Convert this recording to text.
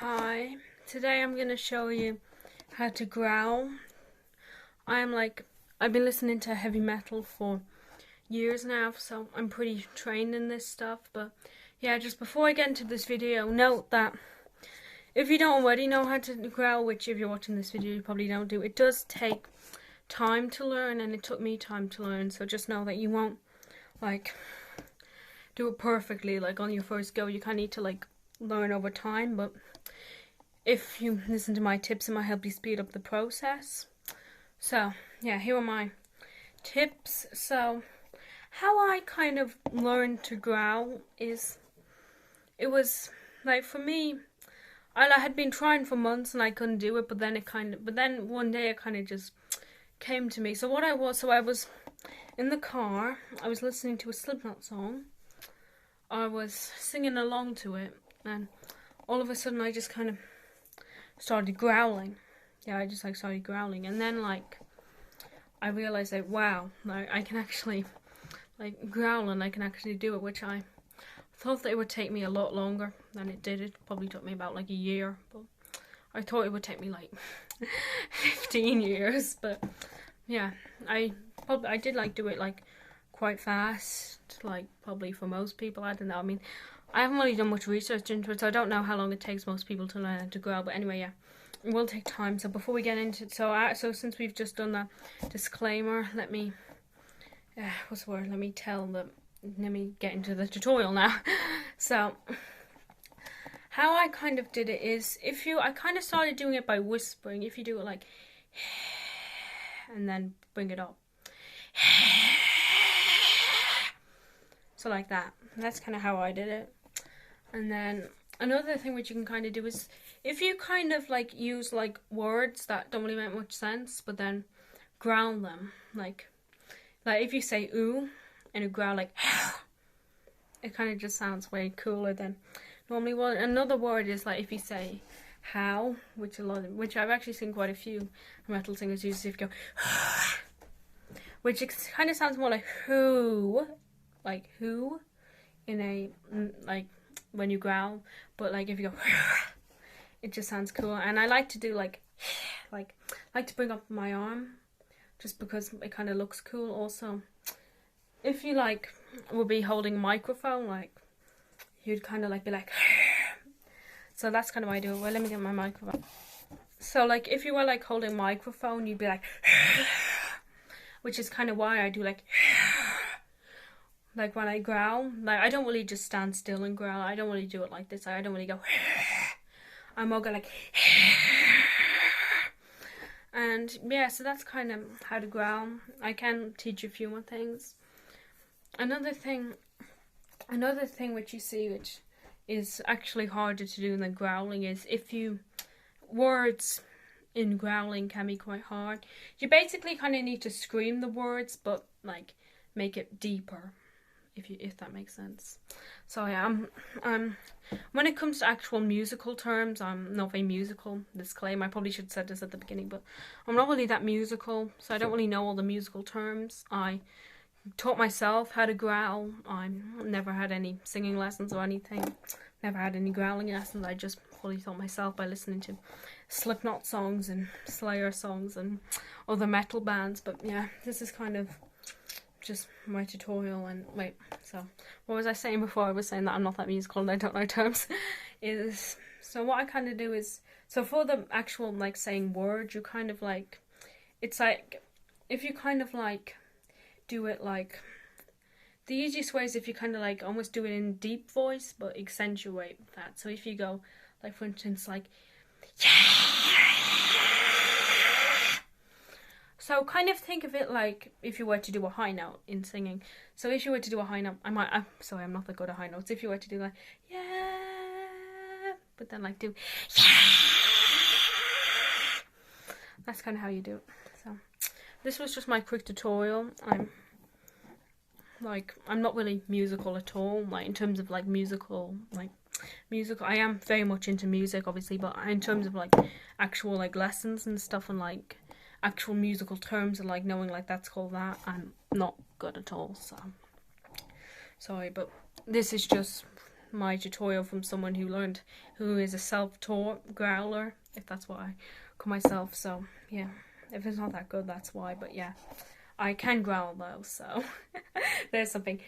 Hi, today I'm gonna show you how to growl. I've been listening to heavy metal for years now, so I'm pretty trained in this stuff. But yeah, just before I get into this video, note that if you don't already know how to growl, which if you're watching this video you probably don't do, it does take time to learn, and it took me time to learn. So just know that you won't do it perfectly on your first go. You kind of need to learn over time, but if you listen to my tips, it might help you speed up the process. So yeah, here are my tips. So how I kind of learned to growl is, it was for me, I had been trying for months and I couldn't do it, but then one day it kind of just came to me. So I was in the car, I was listening to a Slipknot song, I was singing along to it, and all of a sudden I just kind of started growling. Yeah, I just started growling, and then I realized that wow, I can actually growl, and I can actually do it, which I thought that it would take me a lot longer than it did. It probably took me about a year, but I thought it would take me 15 years. But yeah, I did do it quite fast, probably for most people. I don't know, I mean, I haven't really done much research into it, so I don't know how long it takes most people to learn how to growl. But anyway, yeah, it will take time. So before we get into it, so since we've just done that disclaimer, let me let me get into the tutorial now. So how I kind of did it is, I kind of started doing it by whispering. If you do it and then bring it up, so like that. That's kind of how I did it. And then another thing which you can kind of do is, if you kind of use words that don't really make much sense, but then growl them, like if you say ooh and you growl it kind of just sounds way cooler than normally. Well, another word is if you say how, which I've actually seen quite a few metal singers use. If you go which kind of sounds more like who in a when you growl, but if you go it just sounds cool. And I like to do like to bring up my arm, just because it kind of looks cool. Also, if you will be holding a microphone, you'd kind of be so that's kind of why I do it. Well, let me get my microphone. So if you were holding a microphone, you'd be which is kind of why I do when I growl, I don't really just stand still and growl. I don't really do it like this. I don't really go I'm more go and yeah, so that's kind of how to growl. I can teach you a few more things. Another thing which you see, which is actually harder to do than growling, is words in growling can be quite hard. You basically kind of need to scream the words, but make it deeper, if that makes sense. So yeah, when it comes to actual musical terms, I'm not very musical. Disclaimer, I probably should have said this at the beginning, but I'm not really that musical, so I don't really know all the musical terms. I taught myself how to growl. I never had any singing lessons or anything. Never had any growling lessons. I just fully taught myself by listening to Slipknot songs and Slayer songs and other metal bands. But yeah, this is kind of just my tutorial. And wait, so what was I saying before? I was saying that I'm not that musical and I don't know terms. So what I kind of do is, so for the actual saying words, you kind of it's if you kind of do it the easiest way is if you kind of almost do it in deep voice but accentuate that. So if you go for instance yeah. So kind of think of it if you were to do a high note in singing. So if you were to do a high note, I'm sorry, I'm not that good at high notes. If you were to do yeah, but then do yeah, that's kind of how you do it. So this was just my quick tutorial. I'm not really musical at all, in terms of musical, I am very much into music, obviously, but in terms of actual lessons and stuff, and actual musical terms and knowing that's called that, I'm not good at all. So sorry, but this is just my tutorial from someone who is a self-taught growler, if that's what I call myself. So yeah, if it's not that good, that's why. But yeah, I can growl though, so there's something.